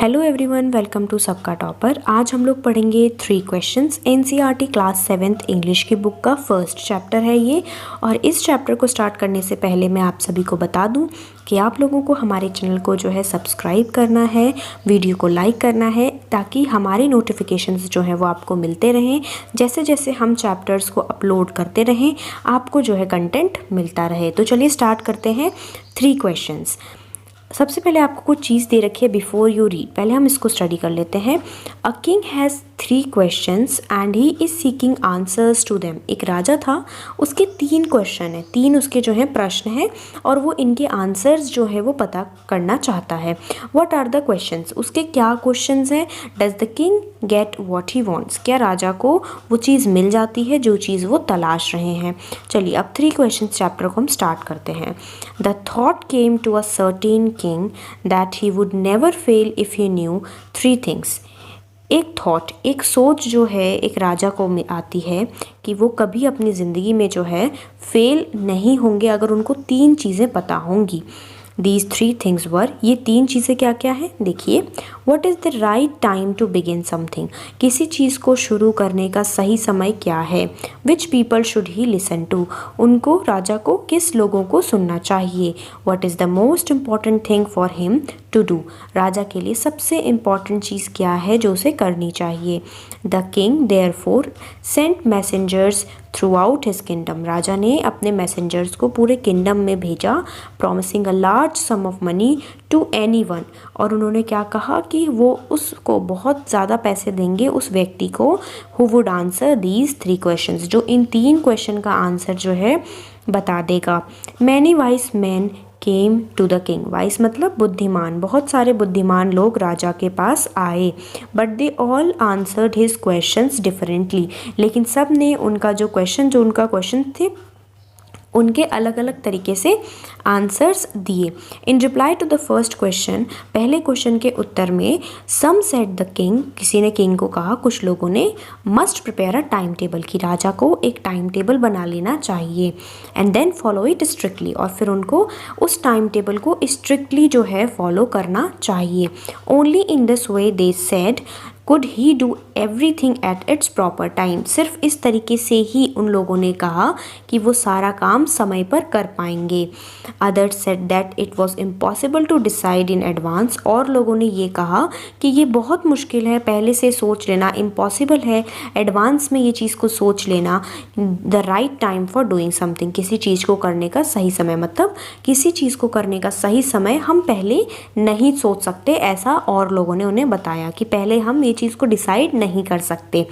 Hello everyone, welcome to सबका topper. आज हम लोग पढ़ेंगे 3 questions. NCERT class 7th English की बुक का फर्स्ट चैप्टर है ये। और इस चैप्टर को स्टार्ट करने से पहले मैं आप सभी को बता दूं कि आप लोगों को हमारे चैनल को जो है सब्सक्राइब करना है, वीडियो को लाइक करना है, ताकि हमारी नोटिफिकेशंस जो है वो आपको मिलते रहें। जैसे जैसे हम चैप्टर्स को अपलोड करते रहें आपको जो है कंटेंट मिलता रहे। तो चलिए स्टार्ट करते हैं 3 क्वेश्चंस। सबसे पहले आपको कुछ चीज़ दे रखी है बिफोर यू रीड, पहले हम इसको स्टडी कर लेते हैं। A king has 3 questions and he is seeking answers to them. एक राजा था, उसके 3 क्वेश्चन हैं, 3 उसके जो हैं प्रश्न हैं और वो इनके आंसर्स जो है वो पता करना चाहता है। व्हाट आर द क्वेश्चंस, उसके क्या क्वेश्चंस हैं। Does the king get what he wants, क्या राजा को वो चीज़ मिल जाती है जो चीज़ वो तलाश रहे हैं। चलिए अब 3 क्वेश्चंस चैप्टर को हम स्टार्ट करते हैं। The thought came to a certain king that he would never fail if he knew 3 things। एक थॉट, एक सोच जो है एक राजा को आती है कि वो कभी अपनी ज़िंदगी में जो है फेल नहीं होंगे अगर उनको 3 चीज़ें पता होंगी। These 3 things were, ये 3 चीज़ें क्या क्या हैं देखिए। What is the right time to begin something, किसी चीज़ को शुरू करने का सही समय क्या है। Which people should he listen to, उनको राजा को किस लोगों को सुनना चाहिए। What is the most important thing for him to do, राजा के लिए सबसे इम्पॉर्टेंट चीज़ क्या है जो उसे करनी चाहिए। The king therefore sent messengers throughout his kingdom, राजा ने अपने मैसेंजर्स को पूरे किंगडम में भेजा। Promising a large sum of money to anyone, और उन्होंने क्या कहा कि वो उसको बहुत ज़्यादा पैसे देंगे उस व्यक्ति को who would answer these 3 questions, जो इन 3 क्वेश्चन का आंसर जो है बता देगा। Many wise men came to the king, wise मतलब बुद्धिमान, बहुत सारे बुद्धिमान लोग राजा के पास आए। But they all answered his questions differently, लेकिन सब ने उनका जो उनका क्वेश्चन थे उनके अलग अलग तरीके से आंसर्स दिए। In reply to the first question, पहले क्वेश्चन के उत्तर में, सम सेड द किंग, किसी ने किंग को कहा, कुछ लोगों ने, must prepare a time table, कि राजा को एक टाइम टेबल बना लेना चाहिए। And then follow it strictly, और फिर उनको उस टाइम टेबल को स्ट्रिक्टली जो है फॉलो करना चाहिए। Only in this way they said could he do everything at its proper time, सिर्फ इस तरीके से ही उन लोगों ने कहा कि वो सारा काम समय पर कर पाएंगे। Others said that it was impossible to decide in advance, और लोगों ने ये कहा कि ये बहुत मुश्किल है, पहले से सोच लेना इम्पॉसिबल है, एडवांस में ये चीज़ को सोच लेना। The right time for doing something, किसी चीज़ को करने का सही समय, मतलब किसी चीज़ को करने का सही समय हम पहले नहीं सोच सकते, ऐसा और लोगों ने उन्हें बताया कि पहले हम ये चीज़ को डिसाइड नहीं कर सकते।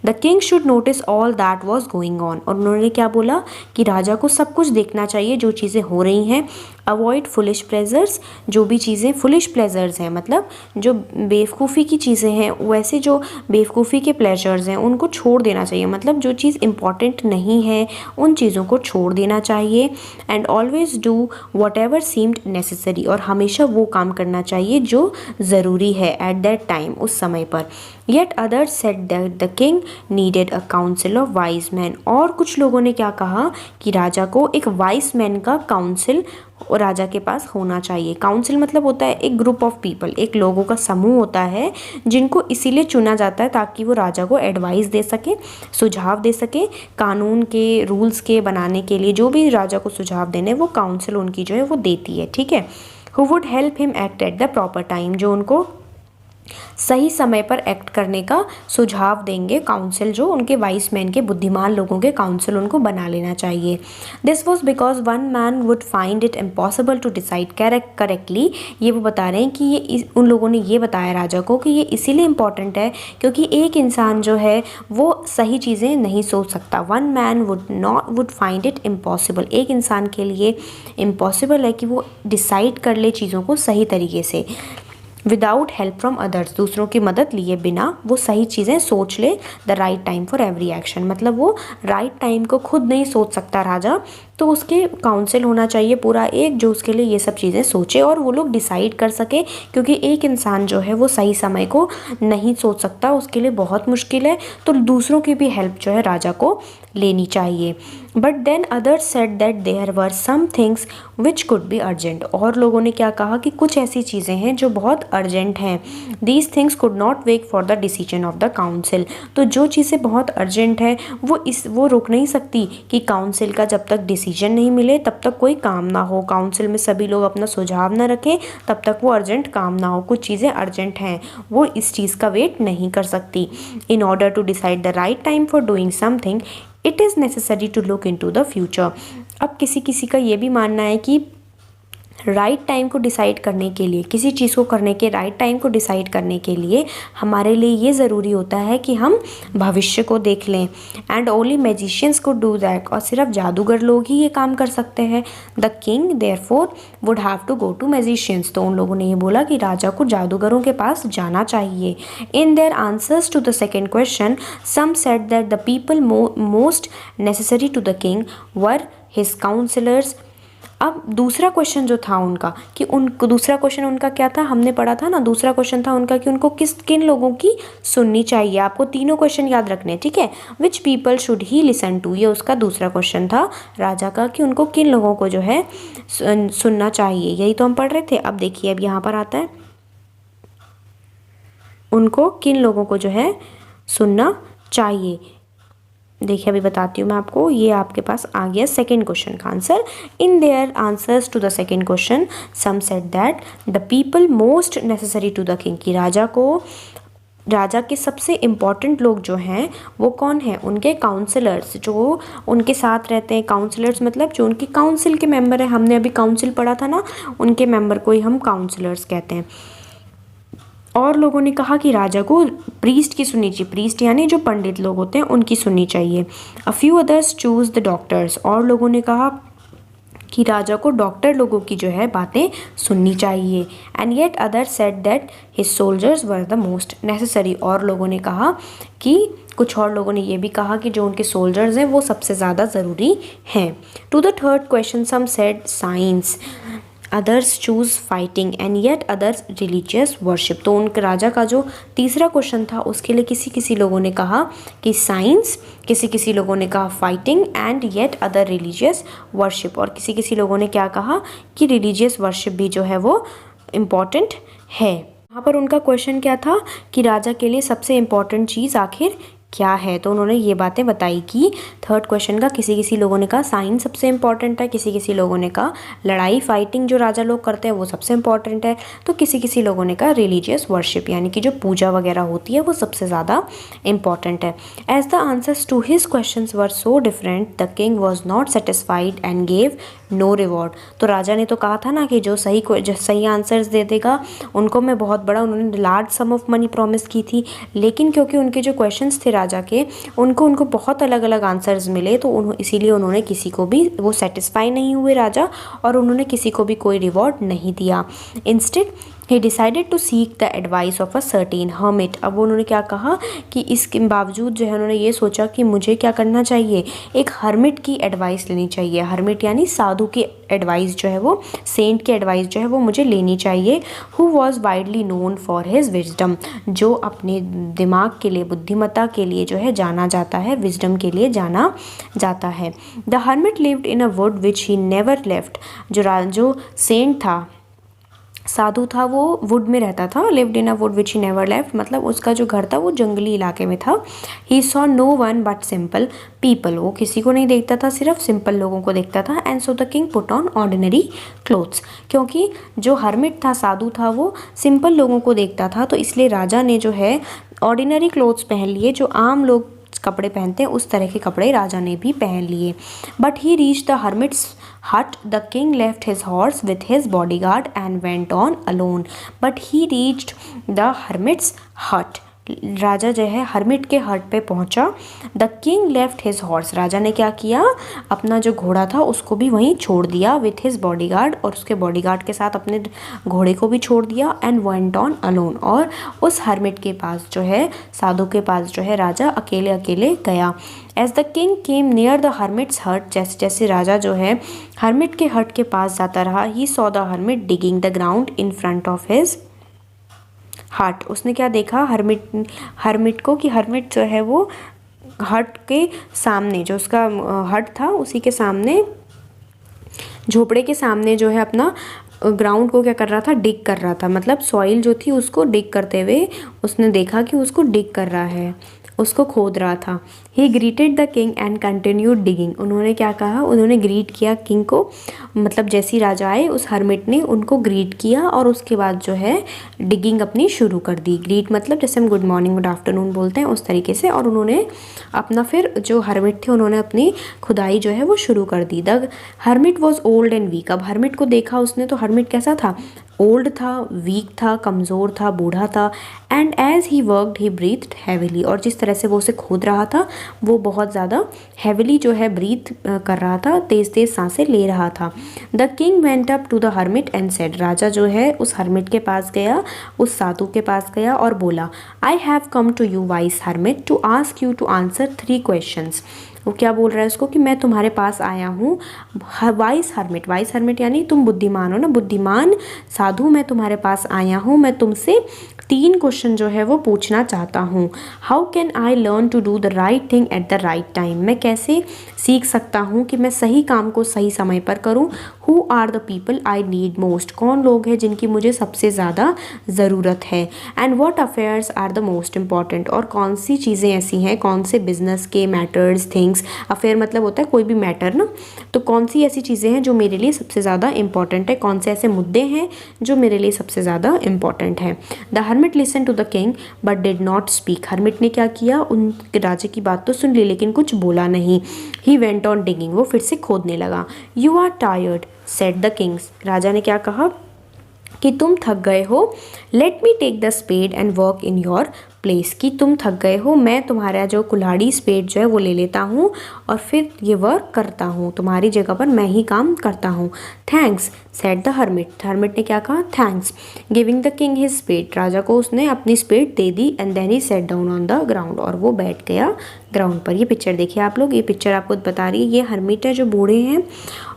The king should notice all that was going on, और उन्होंने क्या बोला कि राजा को सब कुछ देखना चाहिए जो चीज़ें हो रही हैं। अवॉइड फुलिश प्लेजर्स, जो भी चीज़ें फुलिश प्लेजर्स हैं मतलब जो बेवकूफ़ी की चीज़ें हैं, वैसे जो बेवकूफ़ी के प्लेजर्स हैं उनको छोड़ देना चाहिए, मतलब जो चीज़ इम्पॉर्टेंट नहीं है उन चीज़ों को छोड़ देना चाहिए। And always do what ever seemed necessary, और हमेशा वो काम करना चाहिए जो ज़रूरी है एट दैट टाइम, उस समय पर। Yet others said that the king needed a council of wise man, और कुछ लोगों ने क्या कहा कि राजा को एक वाइज मैन का काउंसिल राजा के पास होना चाहिए। काउंसिल मतलब होता है एक ग्रुप ऑफ पीपल, एक लोगों का समूह होता है जिनको इसीलिए चुना जाता है ताकि वो राजा को एडवाइस दे सके, सुझाव दे सके, कानून के रूल्स के बनाने के लिए जो भी राजा को सुझाव देने वो काउंसिल उनकी जो है वो देती है, ठीक है। Who would help him act at the proper time, जो उनको सही समय पर एक्ट करने का सुझाव देंगे। काउंसिल जो उनके वाइस मैन के बुद्धिमान लोगों के काउंसिल उनको बना लेना चाहिए। This was because one man would find it impossible to decide correctly, ये वो बता रहे हैं कि ये उन लोगों ने ये बताया राजा को कि ये इसीलिए इम्पॉर्टेंट है क्योंकि एक इंसान जो है वो सही चीज़ें नहीं सोच सकता। One man would find it impossible, एक इंसान के लिए इम्पॉसिबल है कि वो डिसाइड कर ले चीज़ों को सही तरीके से। विदाउट हेल्प फ्रॉम अदर्स, दूसरों की मदद लिए बिना वो सही चीज़ें सोच ले। The right time for every action, मतलब वो राइट टाइम को खुद नहीं सोच सकता राजा, तो उसके काउंसिल होना चाहिए पूरा एक जो उसके लिए ये सब चीज़ें सोचे और वो लोग डिसाइड कर सके, क्योंकि एक इंसान जो है वो सही समय को नहीं सोच सकता, उसके लिए बहुत मुश्किल है, तो दूसरों की भी हेल्प जो है राजा को लेनी चाहिए। But then others said that there were some things which could be urgent. और लोगों ने क्या कहा कि कुछ ऐसी चीज़ें हैं जो बहुत अर्जेंट हैं। These things could not wait for the decision of the council. तो जो चीज़ें बहुत अर्जेंट है वो रुक नहीं सकती कि काउंसिल का जब तक डिसीजन नहीं मिले तब तक कोई काम ना हो, काउंसिल में सभी लोग अपना सुझाव ना रखें तब तक वो अर्जेंट काम ना हो। कुछ चीज़ें अर्जेंट हैं, वो इस चीज़ का वेट नहीं कर सकती। In order to decide the right time for doing something it is necessary to look into the future. अब किसी किसी का ये भी मानना है कि राइट टाइम को डिसाइड करने के लिए, किसी चीज़ को करने के राइट टाइम को डिसाइड करने के लिए हमारे लिए ये ज़रूरी होता है कि हम भविष्य को देख लें। एंड ओनली मैजिशियंस को डू दैट। और सिर्फ जादूगर लोग ही ये काम कर सकते हैं। The king therefore would have to go to magicians. तो उन लोगों ने ये बोला कि राजा को जादूगरों के पास जाना चाहिए। In their answers to the second question some said that the people most necessary to the king were his councillors. अब दूसरा क्वेश्चन जो था उनका कि दूसरा क्वेश्चन उनका क्या था, हमने पढ़ा था ना, दूसरा क्वेश्चन था उनका कि उनको किन लोगों की सुननी चाहिए। आपको तीनों क्वेश्चन याद रखने, ठीक है। Which people should he listen to, ये उसका दूसरा क्वेश्चन था राजा का कि उनको किन लोगों को जो है सुनना चाहिए। यही तो हम पढ़ रहे थे। अब देखिए, अब यहाँ पर आता है उनको किन लोगों को जो है सुनना चाहिए। देखिए अभी बताती हूँ मैं आपको। ये आपके पास आ गया सेकेंड क्वेश्चन का answer. In their answers to the second question some said that the people most necessary to the king, कि राजा के सबसे इम्पॉर्टेंट लोग जो हैं वो कौन हैं, उनके काउंसलर्स जो उनके साथ रहते हैं। काउंसलर्स मतलब जो उनकी काउंसिल के मेंबर हैं। हमने अभी काउंसिल पढ़ा था ना, उनके मेंबर को ही हम काउंसलर्स कहते हैं। और लोगों ने कहा कि राजा को प्रीस्ट की सुननी चाहिए। प्रीस्ट यानी जो पंडित लोग होते हैं उनकी सुननी चाहिए। A few others choose the doctors. और लोगों ने कहा कि राजा को डॉक्टर लोगों की जो है बातें सुननी चाहिए। And yet other said that his soldiers were the most necessary. और लोगों ने कहा कि कुछ और लोगों ने ये भी कहा कि जो उनके सोल्जर्स हैं वो सबसे ज़्यादा ज़रूरी हैं। To the third question some said science, others choose fighting and yet others religious worship. तो उनके राजा का जो तीसरा क्वेश्चन था उसके लिए किसी लोगों ने कहा कि साइंस, किसी लोगों ने कहा fighting and yet other religious worship. और किसी लोगों ने क्या कहा कि रिलीजियस वर्शिप भी जो है वो इम्पॉर्टेंट है। यहाँ पर उनका क्वेश्चन क्या था कि राजा के लिए सबसे इम्पॉर्टेंट चीज़ आखिर क्या है। तो उन्होंने ये बातें बताई कि थर्ड क्वेश्चन का किसी लोगों ने कहा साइंस सबसे इम्पॉर्टेंट है, किसी लोगों ने कहा लड़ाई फाइटिंग जो राजा लोग करते हैं वो सबसे इम्पॉर्टेंट है, तो किसी लोगों ने कहा रिलीजियस वर्शिप यानी कि जो पूजा वगैरह होती है वो सबसे ज़्यादा इम्पॉर्टेंट है। As the answers to his question were so different the king was not satisfied and gave no reward. तो राजा ने तो कहा था ना कि जो सही आंसर्स दे देगा उनको मैं बहुत बड़ा, उन्होंने large sum of money promise की थी। लेकिन क्योंकि उनके जो क्वेश्चंस थे राजा के उनको बहुत अलग अलग आंसर्स मिले तो इसीलिए उन्होंने किसी को भी वो सेटिस्फाई नहीं हुए राजा, और उन्होंने किसी को भी कोई रिवॉर्ड नहीं दिया। Instead he decided to seek the advice of a certain hermit. अब उन्होंने क्या कहा कि इसके बावजूद जो है उन्होंने ये सोचा कि मुझे क्या करना चाहिए, एक हर्मिट की एडवाइस लेनी चाहिए। हर्मिट यानी साधु की एडवाइस जो है वो, सेंट की एडवाइस जो है वो मुझे लेनी चाहिए। Who was widely known for his wisdom, जो अपने दिमाग के लिए, बुद्धिमत्ता के लिए जो है जाना जाता है, विजडम के लिए जाना जाता है। The hermit lived in a would which he never left. जो सेंट था, साधु था, वो वुड में रहता था। Lived in a would which he never left मतलब उसका जो घर था वो जंगली इलाके में था। He saw no one but simple people, वो किसी को नहीं देखता था, सिर्फ सिंपल लोगों को देखता था। And so the king put on ordinary clothes, क्योंकि जो हर्मिट था, साधु था, वो सिंपल लोगों को देखता था, तो इसलिए राजा ने जो है ऑर्डिनरी क्लोथ्स पहन लिए, जो आम लोग कपड़े पहनते हैं उस तरह के कपड़े राजा ने भी पहन लिए। But he reach the hermits hut. The king left his horse with his bodyguard and went on alone. But he reached the hermit's hut. राजा जो है हर्मिट के हट पे पहुंचा। The king left his horse, राजा ने क्या किया, अपना जो घोड़ा था उसको भी वहीं छोड़ दिया, विथ हिज बॉडीगार्ड, और उसके बॉडीगार्ड के साथ अपने घोड़े को भी छोड़ दिया। एंड वेंट ऑन अलोन, और उस हर्मिट के पास जो है, साधु के पास जो है राजा अकेले अकेले गया। As the king came near the hermit's hut, जैसे जैसे राजा जो है हर्मिट के हट के पास जाता रहा, he saw the hermit digging the ground in front of his हट। उसने क्या देखा हर्मिट को, कि हर्मिट जो है वो हट के सामने, जो उसका हट था उसी के सामने, झोपड़े के सामने जो है अपना ग्राउंड को क्या कर रहा था, डिग कर रहा था। मतलब सॉइल जो थी उसको डिग करते हुए उसने देखा कि उसको डिग कर रहा है, उसको खोद रहा था। ही greeted the king and continued digging. उन्होंने क्या कहा, उन्होंने ग्रीट किया किंग को, मतलब जैसी राजा आए उस हर्मिट ने उनको ग्रीट किया और उसके बाद जो है डिगिंग अपनी शुरू कर दी। ग्रीट मतलब जैसे हम गुड मॉर्निंग गुड आफ्टरनून बोलते हैं उस तरीके से। और उन्होंने अपना फिर जो हर्मिट थे उन्होंने अपनी खुदाई जो है वो शुरू कर दी। The hermit was old and weak. अब हर्मिट को देखा उसने तो हर्मिट कैसा था, ओल्ड था, वीक था, कमज़ोर था, बूढ़ा था। And as he worked he breathed heavily. और जिस तरह से वो उसे खोद रहा था वो बहुत ज़्यादा हैविली जो है ब्रीथ कर रहा था, तेज़ तेज़ सांसें ले रहा था। The king went up to the hermit and said. राजा जो है उस हर्मिट के पास गया, उस साधु के पास गया और बोला, I have come to you wise hermit to ask you to answer 3 questions. वो क्या बोल रहा है उसको कि मैं तुम्हारे पास आया हूँ वाइस हर्मिट। वाइस हर्मिट यानी तुम बुद्धिमान हो ना, बुद्धिमान साधु, मैं तुम्हारे पास आया हूँ, मैं तुमसे 3 क्वेश्चन जो है वो पूछना चाहता हूँ। How can I learn to do the right thing at the right time. मैं कैसे सीख सकता हूँ कि मैं सही काम को सही समय पर करूँ। Who are the people I need most. कौन लोग हैं जिनकी मुझे सबसे ज़्यादा ज़रूरत है। And what affairs are the most important. और कौन सी चीज़ें ऐसी हैं, कौन से बिजनेस के मैटर्स, थिंग्स, अफेयर मतलब होता है कोई भी मैटर ना, तो कौन सी ऐसी चीज़ें हैं जो मेरे लिए सबसे ज़्यादा इंपॉर्टेंट है, कौन से ऐसे मुद्दे हैं जो मेरे लिए सबसे ज़्यादा इंपॉर्टेंट है। The hermit listen to the king but did not speak. Hermit ने क्या किया, उन राजा की बात तो सुन ली लेकिन कुछ बोला नहीं। He went on digging. वो फिर से खोदने लगा। You are tired said the kings. राजा ने क्या कहा कि तुम थक गए हो। Let me take the spade and work in your place. कि तुम थक गए हो, मैं तुम्हारा जो कुल्हाड़ी स्पेड जो है वो ले लेता हूँ और फिर ये वर्क करता हूँ, तुम्हारी जगह पर मैं ही काम करता हूँ। Thanks said the hermit. Hermit ने क्या कहा, thanks. Giving the king his spade. राजा को उसने अपनी स्पेड दे दी। And then he set down on the ground. और वो बैठ गया ग्राउंड पर। ये पिक्चर देखिए आप लोग, ये पिक्चर आपको बता रही है ये हर्मिट है जो बूढ़े हैं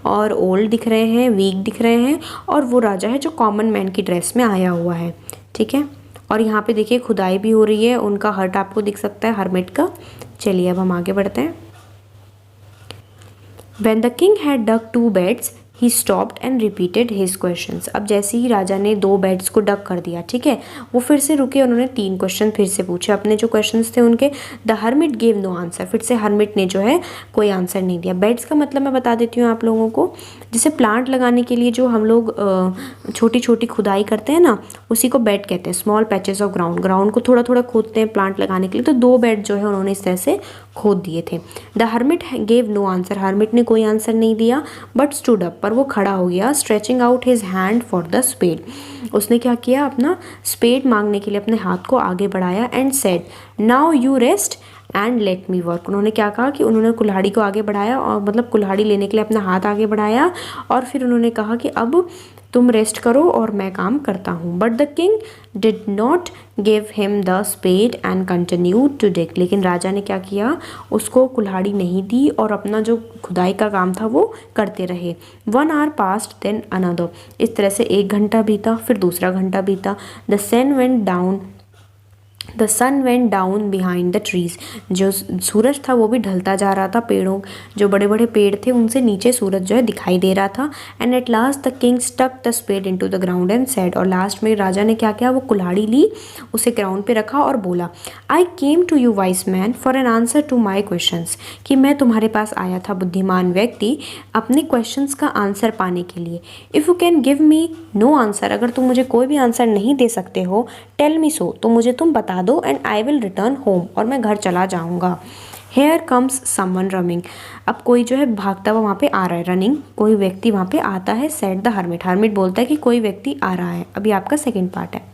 और ओल्ड दिख रहे हैं, वीक दिख रहे हैं, और वो राजा है जो कॉमन मैन की ड्रेस में आया हुआ है। ठीक है, और यहाँ पे देखिए खुदाई भी हो रही है, उनका हट आपको दिख सकता है हर्मिट का। चलिए अब हम आगे बढ़ते हैं। When the king had dug 2 beds, he stopped and repeated his questions. अब जैसे ही राजा ने 2 बेड्स को डग कर दिया, ठीक है, वो फिर से रुके, उन्होंने 3 क्वेश्चन फिर से पूछे अपने जो क्वेश्चंस थे उनके। The hermit gave no answer. फिर से हर्मिट ने जो है कोई आंसर नहीं दिया। बेड्स का मतलब मैं बता देती हूँ आप लोगों को, जैसे प्लांट लगाने के लिए जो हम लोग छोटी छोटी खुदाई करते हैं ना, उसी को बेड कहते हैं। Small patches of ground, ground को थोड़ा थोड़ा खोदते हैं प्लांट लगाने के लिए। तो 2 बेड जो है उन्होंने इस तरह से खोद दिए थे। The hermit gave no answer. Hermit ने कोई आंसर नहीं दिया, बट स्टूड अप, पर वो खड़ा हो गया। Stretching out his hand for the spade. उसने क्या किया, अपना स्पेड मांगने के लिए अपने हाथ को आगे बढ़ाया। And said now you rest and let me work. उन्होंने क्या कहा कि उन्होंने कुल्हाड़ी को आगे बढ़ाया, और मतलब कुल्हाड़ी लेने के लिए अपना हाथ आगे बढ़ाया, और फिर उन्होंने कहा कि अब तुम रेस्ट करो और मैं काम करता हूँ। But the king did not give him the spade and continued to dig. लेकिन राजा ने क्या किया, उसको कुल्हाड़ी नहीं दी और अपना जो खुदाई का काम था वो करते रहे। 1 hour passed then another। इस तरह से 1 घंटा बीता, फिर दूसरा घंटा बीता। The sun went down behind the trees. जो सूरज था वो भी ढलता जा रहा था, पेड़ों, जो बड़े बड़े पेड़ थे उनसे नीचे सूरज जो है दिखाई दे रहा था। And at last the king stuck the spade into the ground and said. और लास्ट में राजा ने क्या किया, वो कुल्हाड़ी ली, उसे ग्राउंड पे रखा और बोला, I came to you wise man for an answer to my questions. कि मैं तुम्हारे पास आया था बुद्धिमान व्यक्ति अपने क्वेश्चंस का आंसर पाने के लिए। If you can give me know answer, अगर तुम मुझे कोई भी आंसर नहीं दे सकते हो, टेल मी सो, तो मुझे तुम बता दो, and I will return home, और मैं घर चला जाऊंगा। Here comes someone running. अब कोई जो है भागता हुआ वहाँ पे आ रहा है, रनिंग, कोई व्यक्ति वहाँ पे आता है। Said the hermit. हर्मिट बोलता है कि कोई व्यक्ति आ रहा है। अभी आपका सेकेंड पार्ट है।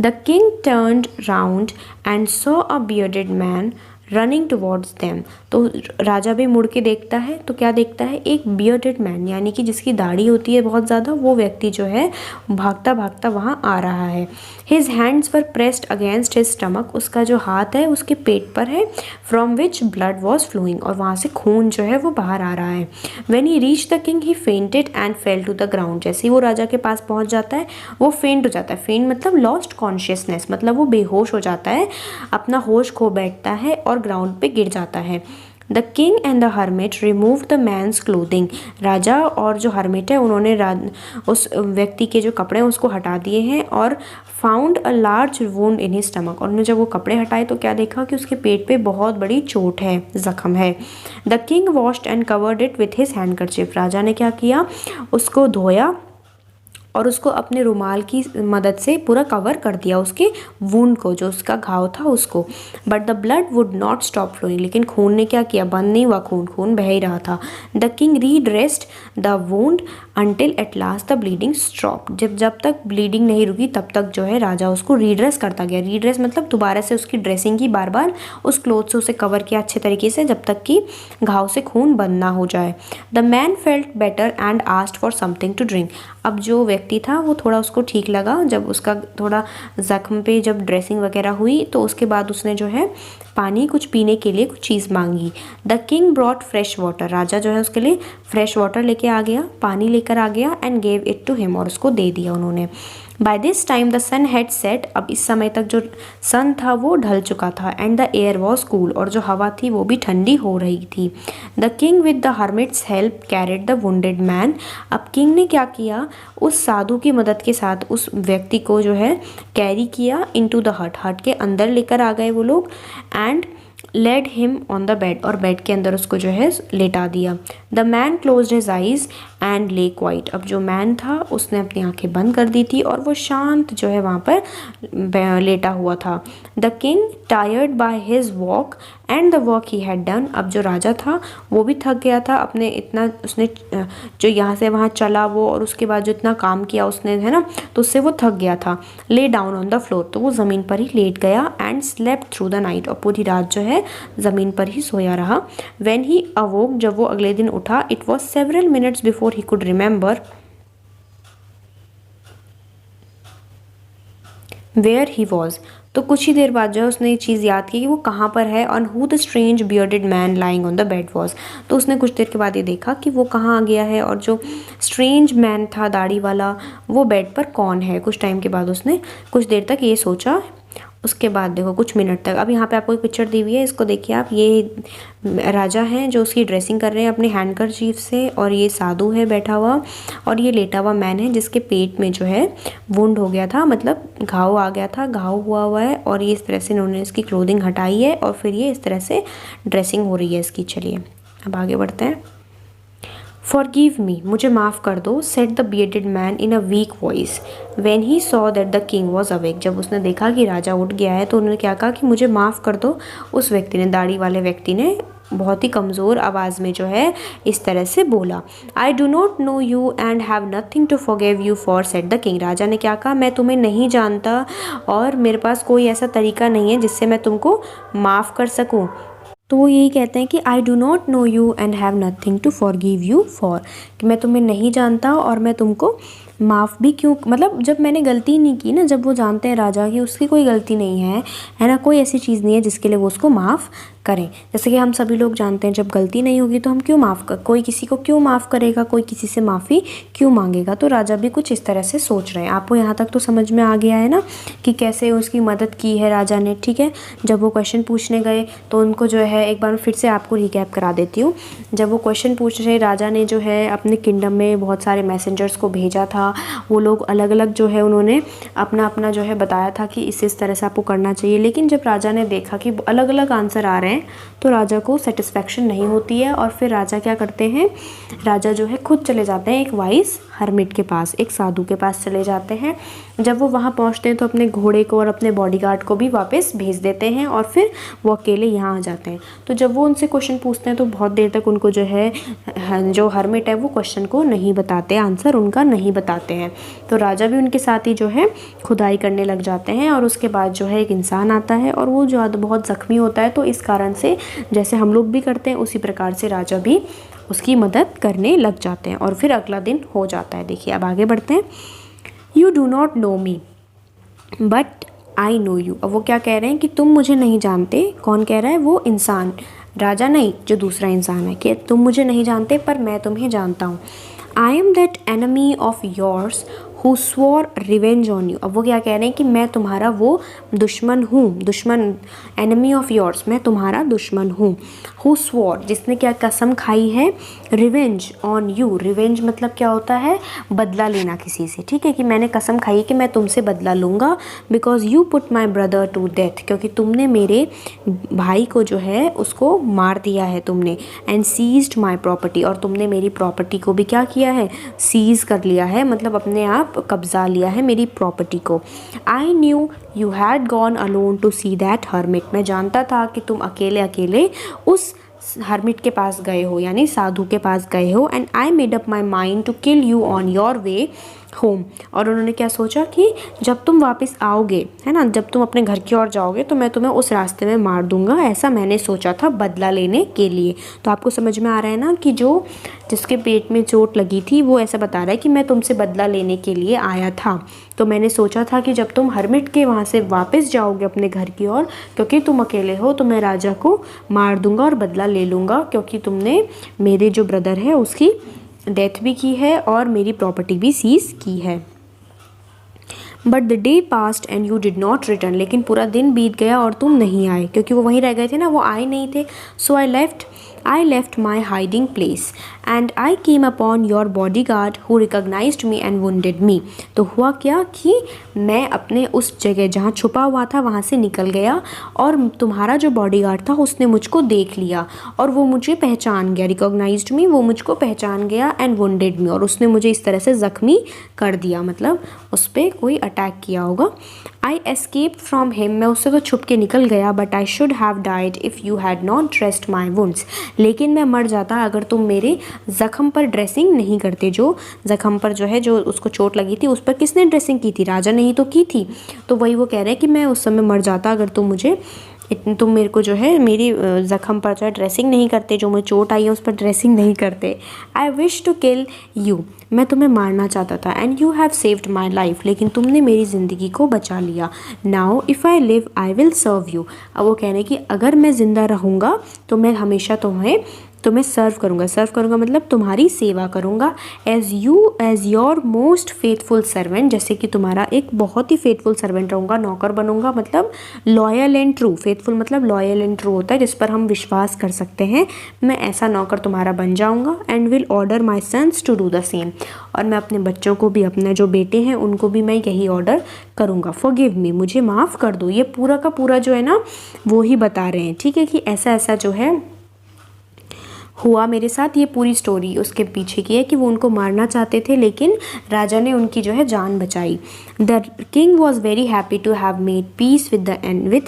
The king turned round and saw a bearded man running towards them. तो राजा भी मुड़ के देखता है, तो क्या देखता है, एक बियर्डेड मैन, यानी कि जिसकी दाढ़ी होती है बहुत ज़्यादा, वो व्यक्ति जो है भागता भागता वहाँ आ रहा है। His hands were pressed against his stomach. उसका जो हाथ है उसके पेट पर है। From which blood was flowing. और वहाँ से खून जो है वो बाहर आ रहा है। When he reach the king he fainted and fell to the ground. जैसे ही वो राजा के पास पहुँच जाता है वो फेंट हो जाता है। फेंट मतलब लॉस्ट कॉन्शियसनेस, मतलब वो बेहोश हो जाता है, अपना होश खो बैठता है और और ग्राउंड पे गिर जाता है। The king and the hermit remove the man's clothing. राजा और जो हर्मिट है उन्होंने उस व्यक्ति के जो कपड़े हैं उसको हटा दिए हैं और found a large wound in his stomach. और उन्होंने जब वो कपड़े हटाए तो क्या देखा कि उसके पेट पे बहुत बड़ी चोट है, जख्म है। The king washed and covered it with his handkerchief. राजा ने क्या किया, उसको धोया और उसको अपने रुमाल की मदद से पूरा कवर कर दिया उसके वुंड को, जो उसका घाव था उसको। But the blood would not stop flowing. लेकिन खून ने क्या किया, बंद नहीं हुआ, खून बह ही रहा था। The king redressed the wound until at last the bleeding stop. जब तक ब्लीडिंग नहीं रुकी तब तक जो है राजा उसको रीड्रेस करता गया। रीड्रेस मतलब दोबारा से उसकी ड्रेसिंग की, बार बार उस क्लोथ से उसे कवर किया अच्छे तरीके से जब तक कि घाव से खून बंद ना हो जाए। The man felt better and asked for something to drink. अब जो व्यक्ति था वो थोड़ा उसको ठीक लगा, जब उसका थोड़ा जख्म पे जब ड्रेसिंग वगैरह हुई तो उसके बाद उसने जो है पानी कुछ पीने के लिए कुछ चीज़ मांगी। The king brought fresh water. राजा जो है उसके लिए फ्रेश वाटर लेके आ गया, पानी लेकर आ गया and gave it to him, और उसको दे दिया उन्होंने। By this time the sun had set. अब इस समय तक जो सन था वो ढल चुका था। And the air was cool. और जो हवा थी वो भी ठंडी हो रही थी। The king with the hermits help carried the wounded man. अब किंग ने क्या किया, उस साधु की मदद के साथ उस व्यक्ति को जो है कैरी किया इनटू द हट। हट के अंदर लेकर आ गए वो लोग। And laid him on the bed. और बेड के अंदर उसको जो है लेटा दिया। The man closed his eyes and lay quiet. अब जो मैन था उसने अपनी आंखें बंद कर दी थी और वो शांत जो है वहाँ पर लेटा हुआ था। The king tired by his walk and the work he had done. अब जो राजा था वो भी थक गया था, अपने इतना उसने जो यहाँ से वहाँ चला वो, और उसके बाद जो इतना काम किया उसने, है ना, तो उससे वो थक गया था। Lay down on the floor. तो वो ज़मीन पर ही लेट गया। And slept through the night. और पूरी रात जो है ज़मीन पर ही सोया रहा। व्हेन ही अवोक, जब वो अगले दिन उठा, it was several minutes before he could remember where he was. तो कुछ ही देर बाद जो है उसने ये चीज़ याद की कि वो कहाँ पर है। On who the strange bearded man lying on the bed was. तो उसने कुछ देर के बाद ये देखा कि वो कहाँ आ गया है और जो स्ट्रेंज मैन था दाढ़ी वाला वो बेड पर कौन है। कुछ टाइम के बाद उसने कुछ देर तक ये सोचा। उसके बाद देखो कुछ मिनट तक, अब यहाँ पे आपको एक पिक्चर दी हुई है, इसको देखिए आप। ये राजा हैं जो उसकी ड्रेसिंग कर रहे हैं अपने हैंडकरचीफ से, और ये साधु है बैठा हुआ, और ये लेटा हुआ मैन है जिसके पेट में जो है वुंड हो गया था, मतलब घाव आ गया था, घाव हुआ है। और ये इस तरह से इन्होंने इसकी क्लोथिंग हटाई है और फिर ये इस तरह से ड्रेसिंग हो रही है इसकी। चलिए अब आगे बढ़ते हैं। फॉरगिव मी, मुझे माफ़ कर दो, said the bearded man in a week voice when he saw that the king was awake. जब उसने देखा कि राजा उठ गया है तो उन्होंने क्या कहा कि मुझे माफ़ कर दो। उस व्यक्ति ने, दाढ़ी वाले व्यक्ति ने बहुत ही कमज़ोर आवाज़ में जो है इस तरह से बोला। I do not know you and have nothing to forgive you for, said the king. राजा ने क्या कहा, मैं तुम्हें नहीं जानता और मेरे पास कोई ऐसा तरीका नहीं है जिससे मैं तुमको माफ़ कर सकूँ। तो वो यही कहते हैं कि I do not know you and have nothing to forgive you for, कि मैं तुम्हें नहीं जानता और मैं तुमको माफ़ भी क्यों, मतलब जब मैंने गलती नहीं की ना, जब वो जानते हैं राजा की उसकी कोई गलती नहीं है ना, कोई ऐसी चीज़ नहीं है जिसके लिए वो उसको माफ़ करें। जैसे कि हम सभी लोग जानते हैं जब गलती नहीं होगी तो हम क्यों कोई किसी को क्यों माफ़ करेगा, कोई किसी से माफ़ी क्यों मांगेगा। तो राजा भी कुछ इस तरह से सोच रहे हैं। आपको यहाँ तक तो समझ में आ गया है ना कि कैसे उसकी मदद की है राजा ने, ठीक है। जब वो क्वेश्चन पूछने गए तो उनको जो है एक बार फिर से आपको रिकैप करा देती हूँ। जब वो क्वेश्चन पूछ रहे, राजा ने जो है अपने किंगडम में बहुत सारे मैसेंजर्स को भेजा था। वो लोग अलग अलग जो है उन्होंने अपना अपना जो है बताया था कि इस तरह से आपको करना चाहिए। लेकिन जब राजा ने देखा कि अलग अलग आंसर आ रहे हैं तो राजा को सेटिस्फेक्शन नहीं होती है। और फिर राजा क्या करते हैं, राजा जो है खुद चले जाते हैं एक वाइस हर्मिट के पास, एक साधु के पास चले जाते हैं। जब वो वहाँ पहुँचते हैं तो अपने घोड़े को और अपने बॉडीगार्ड को भी वापस भेज देते हैं और फिर वो अकेले यहाँ आ जाते हैं। तो जब वो उनसे क्वेश्चन पूछते हैं तो बहुत देर तक उनको जो है जो हर्मिट है वो क्वेश्चन को नहीं बताते, आंसर उनका नहीं बताते हैं। तो राजा भी उनके साथ ही जो है खुदाई करने लग जाते हैं। और उसके बाद जो है एक इंसान आता है और वो जो बहुत ज़ख्मी होता है, तो इस कारण से जैसे हम लोग भी करते हैं उसी प्रकार से राजा भी उसकी मदद करने लग जाते हैं। और फिर अगला दिन हो जाता है। देखिए अब आगे बढ़ते हैं। You do not no me but I know you. अब वो क्या कह रहे हैं कि तुम मुझे नहीं जानते। कौन कह रहा है, वो इंसान, राजा नहीं, जो दूसरा इंसान है, कि तुम मुझे नहीं जानते पर मैं तुम्हें जानता हूँ। I am that enemy of yours who swore revenge on you. अब वो क्या कह रहे हैं कि मैं तुम्हारा वो दुश्मन हूँ, दुश्मन, एनिमी ऑफ योर्स, मैं तुम्हारा दुश्मन हूँ। हु स्वॉर, जिसने क्या कसम खाई है, रिवेंज ऑन यू, रिवेंज मतलब क्या होता है, बदला लेना किसी से, ठीक है, कि मैंने कसम खाई कि मैं तुमसे बदला लूँगा, because you put my brother to death, क्योंकि तुमने मेरे भाई को जो है उसको मार दिया है तुमने, एंड सीज्ड माई प्रॉपर्टी, और तुमने मेरी प्रॉपर्टी को भी क्या किया है, सीज कर लिया है, मतलब अपने आप कब्जा लिया है मेरी प्रॉपर्टी को। I knew you had gone alone to see that hermit, मैं जानता था कि तुम अकेले अकेले उस हर्मिट के पास गए हो, यानी साधु के पास गए हो। And I made up my mind to kill you on your way home, और उन्होंने क्या सोचा कि जब तुम वापस आओगे, है ना, जब तुम अपने घर की ओर जाओगे तो मैं तुम्हें उस रास्ते में मार दूंगा, ऐसा मैंने सोचा था बदला लेने के लिए। तो आपको समझ में आ रहा है ना कि जो जिसके पेट में चोट लगी थी वो ऐसा बता रहा है कि मैं तुमसे बदला लेने के लिए आया था, तो मैंने सोचा था कि जब तुम हर्मिट के वहाँ से वापस जाओगे अपने घर की ओर, क्योंकि तुम अकेले हो, तो मैं राजा को मार दूंगा और बदला ले लूँगा, क्योंकि तुमने मेरे जो ब्रदर है उसकी डेथ भी की है और मेरी प्रॉपर्टी भी सीज की है। But the day past and you did not return, लेकिन पूरा दिन बीत गया और तुम नहीं आए, क्योंकि वो वहीं रह गए थे ना, वो आए नहीं थे। सो I left my hiding place and I came upon your bodyguard who recognized me and wounded me। तो हुआ क्या कि मैं अपने उस जगह जहाँ छुपा हुआ था वहाँ से निकल गया, और तुम्हारा जो बॉडीगार्ड था उसने मुझको देख लिया और वो मुझे पहचान गया, रिकॉग्नाइज्ड मी, वो मुझको पहचान गया, एंड wounded me, और उसने मुझे इस तरह से ज़ख्मी कर दिया, मतलब उस पर कोई अटैक किया होगा। आई एस्केप फ्रॉम हिम, मैं उससे तो छुप के निकल गया, but I should have died if you had not dressed my wounds, लेकिन मैं मर जाता अगर तुम मेरे ज़ख़म पर ड्रेसिंग नहीं करते। जो ज़ख़म पर जो है, जो उसको चोट लगी थी उस पर किसने ड्रेसिंग की थी, राजा ने ही तो की थी। तो वही वो कह रहे हैं कि मैं उस समय मर जाता अगर तुम मेरे को जो है मेरी ज़ख़म पर जो है ड्रेसिंग नहीं करते, जो मुझे चोट आई है उस पर ड्रेसिंग नहीं करते। I wish to kill you, मैं तुम्हें मारना चाहता था, and you have saved my life, लेकिन तुमने मेरी ज़िंदगी को बचा लिया। Now if I live I will serve you, अब वो कह रहे हैं कि अगर मैं ज़िंदा रहूँगा तो मैं हमेशा तुम्हें सर्व करूँगा मतलब तुम्हारी सेवा करूँगा। As your most faithful servant, जैसे कि तुम्हारा एक बहुत ही फेथफुल सर्वेंट रहूँगा, नौकर बनूँगा, मतलब लॉयल एंड ट्रू, फेथफुल मतलब लॉयल एंड ट्रू होता है जिस पर हम विश्वास कर सकते हैं, मैं ऐसा नौकर तुम्हारा बन जाऊँगा। And will order my sons to do the same, और मैं अपने बच्चों को भी, अपने जो बेटे हैं उनको भी मैं यही ऑर्डर करूँगा। फॉरगिव मी, मुझे माफ़ कर दो। ये पूरा का पूरा जो है ना वो ही बता रहे हैं, ठीक है, कि ऐसा ऐसा जो है हुआ मेरे साथ। ये पूरी स्टोरी उसके पीछे की है कि वो उनको मारना चाहते थे, लेकिन राजा ने उनकी जो है जान बचाई। The king was very happy to have made peace with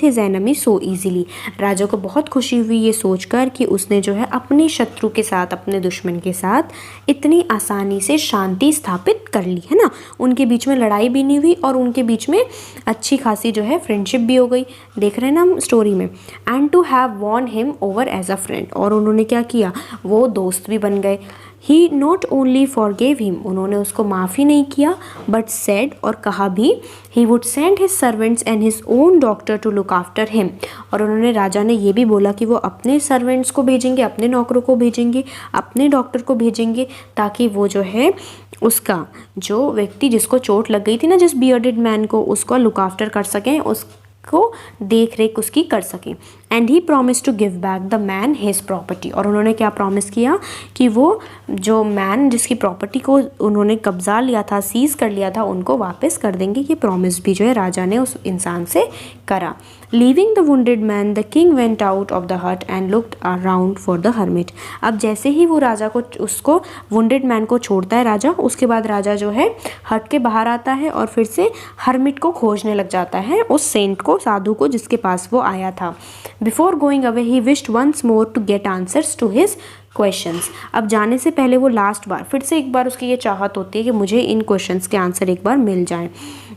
his enemy so easily, राजा को बहुत खुशी हुई ये सोचकर कि उसने जो है अपने शत्रु के साथ, अपने दुश्मन के साथ इतनी आसानी से शांति स्थापित कर ली, है ना, उनके बीच में लड़ाई भी नहीं हुई और उनके बीच में अच्छी खासी जो है फ्रेंडशिप भी हो गई, देख रहे हैं ना हम स्टोरी में। And to have won him over as a friend, और उन्होंने क्या किया, वो दोस्त भी बन गए। He not only forgave him, उन्होंने उसको माफ़ ही नहीं किया, बट सेड, और कहा भी, he would send his servants and his own doctor to look after him, और उन्होंने, राजा ने ये भी बोला कि वो अपने सर्वेंट्स को भेजेंगे, अपने नौकरों को भेजेंगे, अपने डॉक्टर को भेजेंगे, ताकि वो जो है उसका, जो व्यक्ति जिसको चोट लग गई थी ना, जिस बियर्डेड मैन को, उसको लुक आफ्टर कर सकें, उसको देख रेख उसकी कर सकें। And he promise to give back the man his property, और उन्होंने क्या प्रॉमिस किया कि वो जो मैन जिसकी प्रॉपर्टी को उन्होंने कब्जा लिया था, सीज कर लिया था, उनको वापस कर देंगे। ये प्रॉमिस भी जो है राजा ने उस इंसान से करा। Leaving the wounded man the king went out of the hut and looked around for the hermit, अब जैसे ही वो राजा को, उसको वुंडेड मैन को छोड़ता है राजा, उसके बाद राजा जो है हट के बाहर आता है और फिर से हर्मिट को खोजने लग जाता है, उस सेंट को, साधु को, जिसके पास वो आया था। Before going away he wished once more to get answers to his questions, अब जाने से पहले वो लास्ट बार, फिर से एक बार उसकी ये चाहत होती है कि मुझे इन क्वेश्चंस के आंसर एक बार मिल जाएं।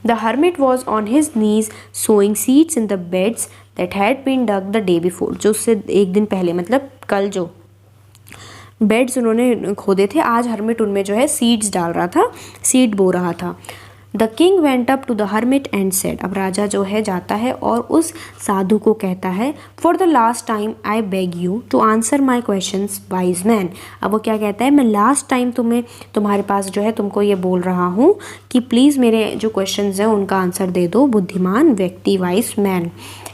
The hermit was on his knees sowing seeds in the beds that had been dug the day before, जो उससे एक दिन पहले, मतलब कल जो बेड्स उन्होंने खोदे थे, आज हर्मिट उनमें जो है सीड्स डाल रहा था, सीड बो रहा था। The king went up to the hermit and said, अब राजा जो है जाता है और उस साधु को कहता है, for the last time I beg you to answer my questions wise man. अब वो क्या कहता है, मैं लास्ट टाइम तुम्हारे पास जो है तुमको ये बोल रहा हूँ कि प्लीज़ मेरे जो क्वेश्चंस हैं उनका आंसर दे दो, बुद्धिमान व्यक्ति, wise man.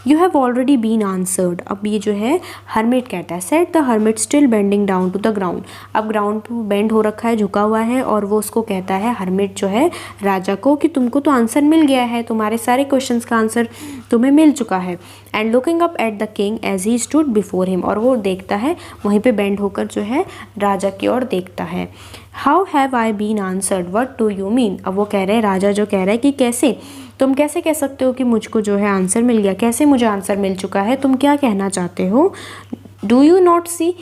You have already been answered, अब ये जो है हर्मिट कहता है, said the hermit still bending down to the ground, अब ग्राउंड पे बेंड हो रखा है, झुका हुआ है, और वो उसको कहता है, हर्मिट जो है राजा को, कि तुमको तो आंसर मिल गया है, तुम्हारे सारे क्वेश्चंस का आंसर तुम्हें मिल चुका है। And looking up at the king as he stood before him, और वो देखता है वहीं पे बेंड होकर जो है राजा की ओर देखता है। How have I been answered, what do you mean, अब वो कह रहे हैं, राजा जो कह रहा है कि कैसे, तुम कैसे कह सकते हो कि मुझको जो है आंसर मिल गया, कैसे मुझे आंसर मिल चुका है, तुम क्या कहना चाहते हो। Do you not see,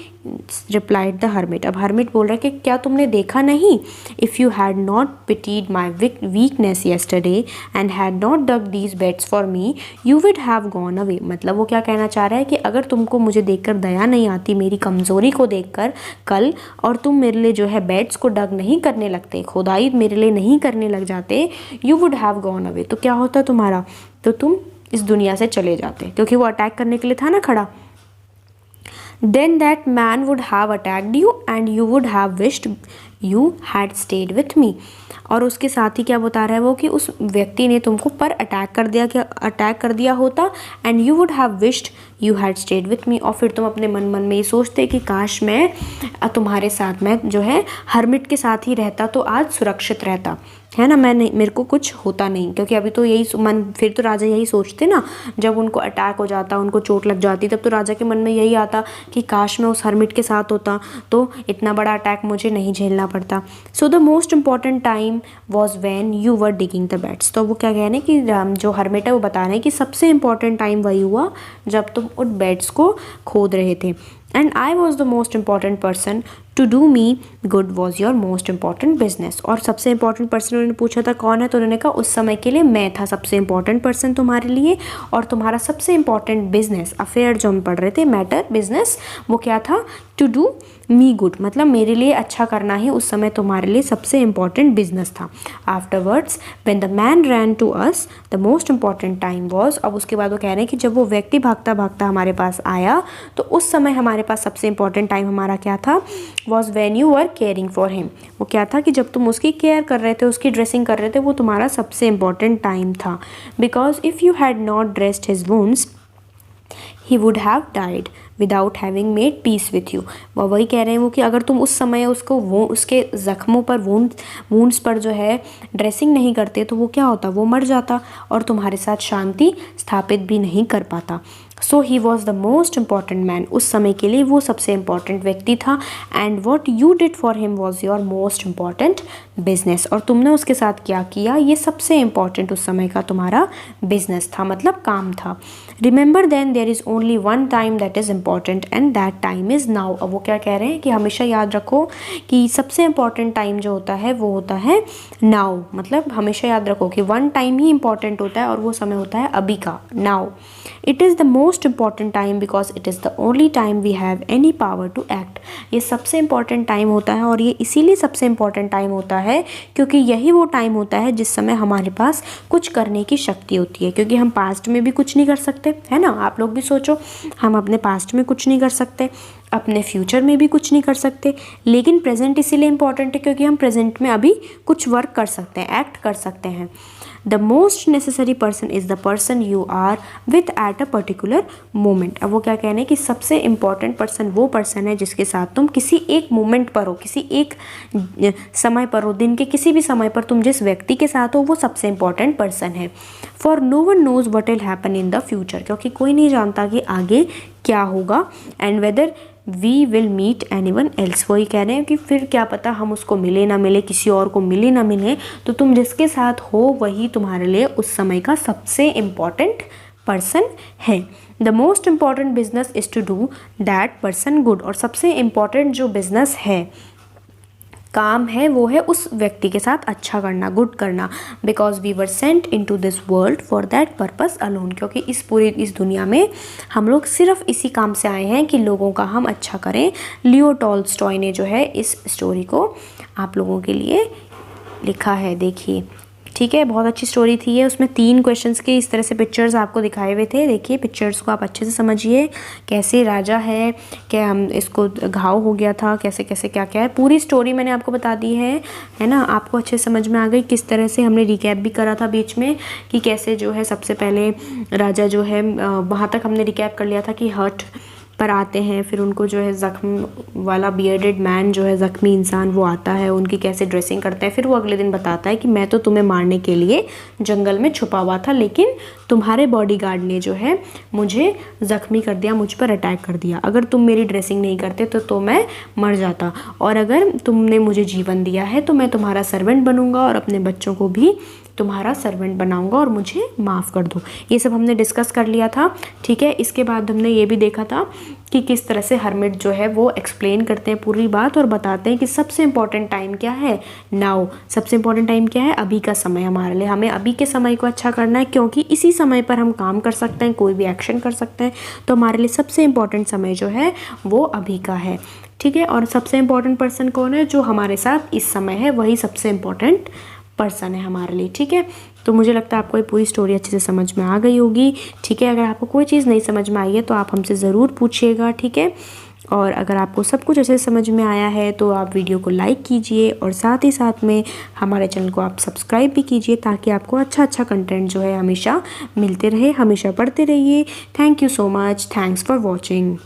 replied the hermit, अब हर्मिट बोल रहा है कि क्या तुमने देखा नहीं, if you had not pitied my weakness yesterday and had not dug these beds for me you would have gone away, मतलब वो क्या कहना चाह रहा है कि अगर तुमको मुझे देखकर दया नहीं आती, मेरी कमज़ोरी को देखकर कल, और तुम मेरे लिए जो है बेड्स को डग नहीं करने लगते, खुदाई मेरे लिए नहीं करने लग जाते, you would have gone away, तो क्या होता तुम्हारा, तो तुम इस दुनिया से चले जाते, क्योंकि वो अटैक करने के लिए था ना खड़ा। Then that man would have attacked you and you would have wished you had stayed with me, और उसके साथ ही क्या बता रहा है वो, कि उस व्यक्ति ने तुमको पर अटैक कर दिया होता, and you would have wished you had stayed with me, और फिर तुम अपने मन में ये सोचते कि काश मैं तुम्हारे साथ में जो है हर्मिट के साथ ही रहता तो आज सुरक्षित रहता, है ना, मेरे को कुछ होता नहीं, क्योंकि अभी तो यही फिर तो राजा यही सोचते ना, जब उनको अटैक हो जाता, उनको चोट लग जाती, तब तो राजा के मन में यही आता कि काश मैं उस हर्मिट के साथ होता तो इतना बड़ा अटैक मुझे नहीं झेलना पड़ता। So the most important time was when you were digging the beds, तो वो क्या कह रहे हैं कि जो हर्मिट है वो बता रहे हैं कि सबसे इम्पॉर्टेंट टाइम वही हुआ जब तुम उन बेड्स को खोद रहे थे। And I was the most important person to do me good was your most important business, और सबसे इम्पॉर्टेंट पर्सन उन्होंने पूछा था कौन है, तो उन्होंने कहा उस समय के लिए मैं था सबसे इम्पॉर्टेंट पर्सन तुम्हारे लिए, और तुम्हारा सबसे इम्पॉर्टेंट बिजनेस अफेयर जो हम पढ़ रहे थे, मैटर, बिजनेस, वो क्या था, टू डू मी गुड, मतलब मेरे लिए अच्छा करना ही उस समय तुम्हारे लिए सबसे इम्पॉर्टेंट बिजनेस था। Afterwards when the man ran to us the most important time was, अब उसके बाद वो कह रहे हैं कि जब वो व्यक्ति भागता भागता हमारे पास आया तो उस समय हमारे पास सबसे इम्पॉर्टेंट टाइम हमारा क्या था, was when you were caring for him, वो क्या था कि जब तुम उसकी केयर कर रहे थे, उसकी ड्रेसिंग कर रहे थे, वो तुम्हारा सबसे इम्पॉर्टेंट टाइम था। Because if you had not dressed his wounds he would have died without having made peace with you, वही कह रहे हैं वो कि अगर तुम उस समय उसको वो उसके ज़ख्मों पर वूंड्स पर जो है ड्रेसिंग नहीं करते तो वो क्या होता, वो मर जाता और तुम्हारे साथ शांति स्थापित भी नहीं कर पाता। So he was the most important man, उस समय के लिए वो सबसे इम्पॉर्टेंट व्यक्ति था। And what you did for him was your most important business, और तुमने उसके साथ क्या किया ये सबसे इम्पॉर्टेंट उस समय का तुम्हारा बिजनेस था, मतलब काम था। Remember then there is only one time that is important and that time is now, अब वो क्या कह रहे हैं कि हमेशा याद रखो कि सबसे इम्पॉर्टेंट टाइम जो होता है वो होता है नाउ, मतलब हमेशा याद रखो कि वन टाइम ही इम्पॉर्टेंट होता है और वो समय होता है अभी का, now. It is the most important time because it is the only time we have any power to act, ये सबसे इम्पॉर्टेंट टाइम होता है और ये इसीलिए सबसे इम्पॉर्टेंट टाइम होता है क्योंकि यही वो टाइम होता है जिस समय हमारे पास कुछ करने की शक्ति होती है, क्योंकि हम पास्ट में भी कुछ नहीं कर सकते, है ना, आप लोग भी सोचो, हम अपने पास्ट में कुछ नहीं कर सकते, अपने फ्यूचर में भी कुछ नहीं कर सकते, लेकिन प्रेजेंट इसीलिए इम्पॉर्टेंट है क्योंकि हम प्रेजेंट में अभी कुछ वर्क कर सकते हैं, एक्ट कर सकते हैं। The most necessary person is the person you are with at a particular moment, अब वो क्या कहने कि सबसे इम्पॉर्टेंट पर्सन वो पर्सन है जिसके साथ तुम किसी एक मोमेंट पर हो, किसी एक समय पर हो, दिन के किसी भी समय पर तुम जिस व्यक्ति के साथ हो वो सबसे इम्पॉर्टेंट पर्सन है। For no one knows what will happen in the future, क्योंकि कोई नहीं जानता कि आगे क्या होगा, and whether we will meet anyone else, वही कह रहे हैं कि फिर क्या पता हम उसको मिले ना मिले, किसी और को मिले ना मिले, तो तुम जिसके साथ हो वही तुम्हारे लिए उस समय का सबसे इम्पॉर्टेंट पर्सन है। The most important business is to do that person good, और सबसे इम्पॉर्टेंट जो बिजनेस है, काम है, वो है उस व्यक्ति के साथ अच्छा करना, गुड करना। Because we were sent into this world for that purpose alone, क्योंकि इस दुनिया में हम लोग सिर्फ इसी काम से आए हैं कि लोगों का हम अच्छा करें। लियो टॉल्स्टॉय ने जो है इस स्टोरी को आप लोगों के लिए लिखा है, देखिए, ठीक है, बहुत अच्छी स्टोरी थी ये। उसमें 3 क्वेश्चंस के इस तरह से पिक्चर्स आपको दिखाए हुए थे। देखिए पिक्चर्स को आप अच्छे से समझिए, कैसे राजा है, क्या हम इसको घाव हो गया था, कैसे कैसे क्या क्या है, पूरी स्टोरी मैंने आपको बता दी है ना। आपको अच्छे समझ में आ गई। किस तरह से हमने रिकैप भी करा था बीच में कि कैसे जो है सबसे पहले राजा जो है वहाँ तक हमने रिकैप कर लिया था कि हट पर आते हैं, फिर उनको जो है ज़ख्म वाला बियर्डेड मैन जो है ज़ख्मी इंसान वो आता है, उनकी कैसे ड्रेसिंग करते हैं। फिर वो अगले दिन बताता है कि मैं तो तुम्हें मारने के लिए जंगल में छुपा हुआ था, लेकिन तुम्हारे बॉडीगार्ड ने जो है मुझे ज़ख्मी कर दिया, मुझ पर अटैक कर दिया। अगर तुम मेरी ड्रेसिंग नहीं करते तो मैं मर जाता, और अगर तुमने मुझे जीवन दिया है तो मैं तुम्हारा सर्वेंट बनूंगा और अपने बच्चों को भी तुम्हारा सर्वेंट बनाऊंगा और मुझे माफ़ कर दो। ये सब हमने डिस्कस कर लिया था। ठीक है, इसके बाद हमने ये भी देखा था कि किस तरह से हर्मिट जो है वो एक्सप्लेन करते हैं पूरी बात और बताते हैं कि सबसे इम्पॉर्टेंट टाइम क्या है, नाउ। सबसे इम्पॉर्टेंट टाइम क्या है, अभी का समय हमारे लिए। हमें अभी के समय को अच्छा करना है, क्योंकि इसी समय पर हम काम कर सकते हैं, कोई भी एक्शन कर सकते हैं। तो हमारे लिए सबसे इम्पॉर्टेंट समय जो है वो अभी का है। ठीक है, और सबसे इम्पॉर्टेंट पर्सन कौन है, जो हमारे साथ इस समय है, वही सबसे इम्पॉर्टेंट पर्सन है हमारे लिए। ठीक है, तो मुझे लगता है आपको ये पूरी स्टोरी अच्छे से समझ में आ गई होगी। ठीक है, अगर आपको कोई चीज़ नहीं समझ में आई है तो आप हमसे ज़रूर पूछिएगा। ठीक है, और अगर आपको सब कुछ अच्छे से समझ में आया है तो आप वीडियो को लाइक कीजिए और साथ ही साथ में हमारे चैनल को आप सब्सक्राइब भी कीजिए, ताकि आपको अच्छा अच्छा कंटेंट जो है हमेशा मिलते रहे। हमेशा पढ़ते रहिए। Thank you so much. Thanks for watching.